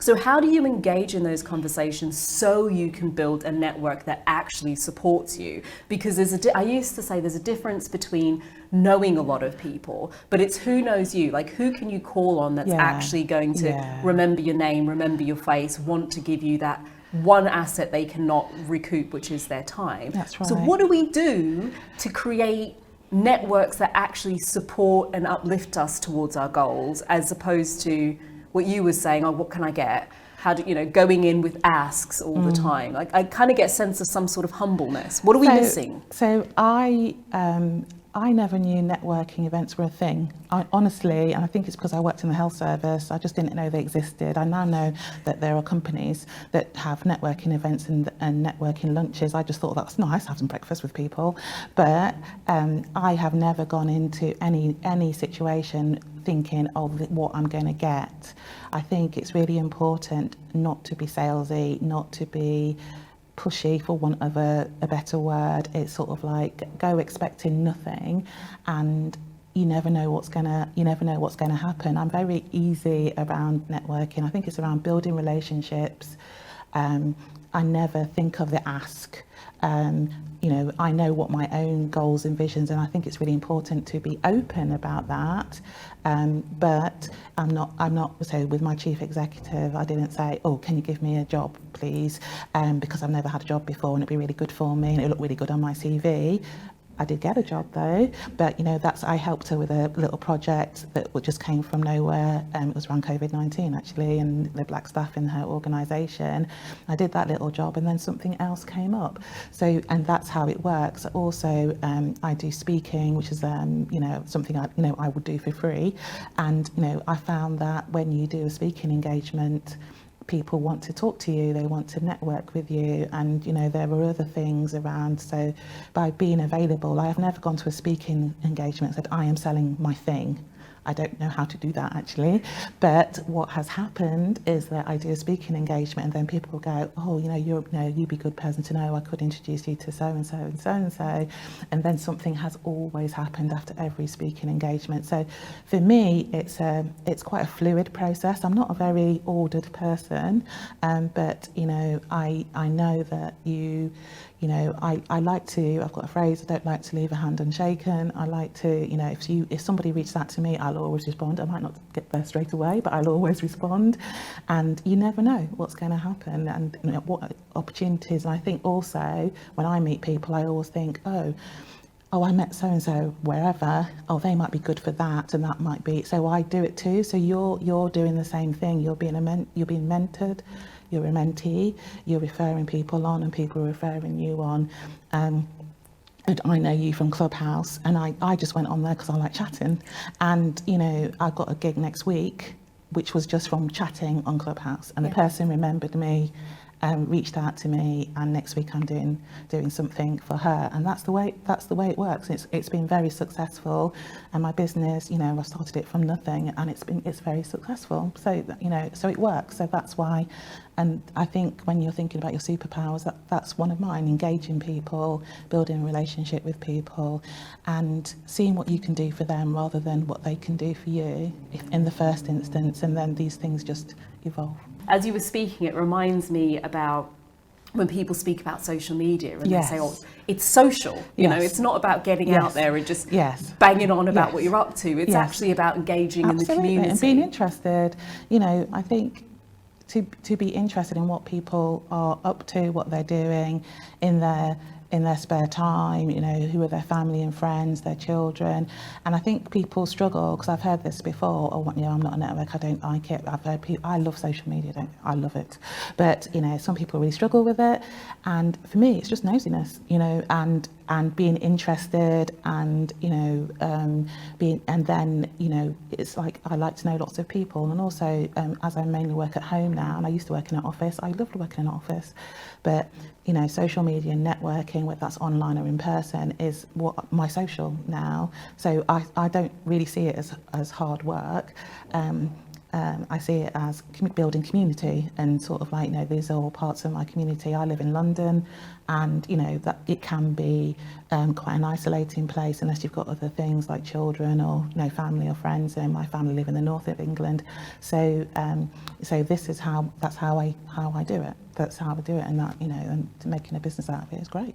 So how do you engage in those conversations so you can build a network that actually supports you? Because I used to say there's a difference between knowing a lot of people, but it's who knows you, like who can you call on that's actually going to remember your name, remember your face, want to give you that one asset they cannot recoup, which is their time. That's right. So what do we do to create networks that actually support and uplift us towards our goals, as opposed to what you were saying, oh, what can I get? How do going in with asks all the time? Like, I kind of get a sense of some sort of humbleness. What are we missing? So I never knew networking events were a thing. Honestly, and I think it's because I worked in the health service, I just didn't know they existed. I now know that there are companies that have networking events and networking lunches. I just thought that's nice, having breakfast with people. But I have never gone into any situation thinking of what I'm going to get. I think it's really important not to be salesy, not to be pushy, for want of a better word. It's sort of like go expecting nothing, and you never know what's gonna happen. I'm very easy around networking. I think it's around building relationships. I never think of the ask. I know what my own goals and visions, and I think it's really important to be open about that. But I'm not. So with my chief executive, I didn't say, "Oh, can you give me a job, please?" Because I've never had a job before, and it'd be really good for me, and it looked really good on my CV. I did get a job though, but I helped her with a little project that just came from nowhere. It was around COVID-19 actually, and the black staff in her organisation. I did that little job, and then something else came up. So, and that's how it works. Also, I do speaking, which is something I would do for free, and I found that when you do a speaking engagement, people want to talk to you, they want to network with you, and there were other things around. So by being available, I have never gone to a speaking engagement and said I am selling my thing. I don't know how to do that actually, but what has happened is that I do a speaking engagement, and then people go, oh, you'd be a good person to know, I could introduce you to so and so and so and so, and then something has always happened after every speaking engagement. So for me, it's quite a fluid process. I'm not a very ordered person, but I know that I like to, I've got a phrase, I don't like to leave a hand unshaken. I like to, if somebody reaches out to me, I'll always respond. I might not get there straight away, but I'll always respond. And you never know what's going to happen and what opportunities. And I think also when I meet people, I always think, oh, I met so-and-so wherever, oh, they might be good for that, and that might be, so I do it too. So you're doing the same thing. You're being mentored, you're a mentee, you're referring people on, and people are referring you on. And I know you from Clubhouse, and I just went on there because I like chatting. And, I got a gig next week, which was just from chatting on Clubhouse. And the person remembered me, reached out to me, and next week I'm doing something for her. And that's the way it works. It's been very successful, and my business, I started it from nothing, and it's very successful. So so it works. So that's why. And I think when you're thinking about your superpowers, that's one of mine: engaging people, building a relationship with people, and seeing what you can do for them rather than what they can do for you in the first instance. And then these things just evolve. As you were speaking, it reminds me about when people speak about social media and they say, oh, it's social, it's not about getting out there and just banging on about what you're up to. It's actually about engaging in the community. And being interested. I think to be interested in what people are up to, what they're doing in their spare time, who are their family and friends, their children. And I think people struggle, because I've heard this before, I'm not a network, I don't like it. I've heard people, I love social media, I love it. But, some people really struggle with it. And for me, it's just nosiness, and being interested, and it's like I like to know lots of people. And also, as I mainly work at home now, and I used to work in an office, I loved working in an office, but social media and networking, whether that's online or in person, is what my social now. So I don't really see it as hard work. I see it as building community and sort of like, you know, these are all parts of my community. I live in London, and you know that it can be quite an isolating place unless you've got other things like children or, you know, family or friends. And my family live in the north of England, so so this is that's how I do it. That's how I do it, and that, you know, and making a business out of it is great.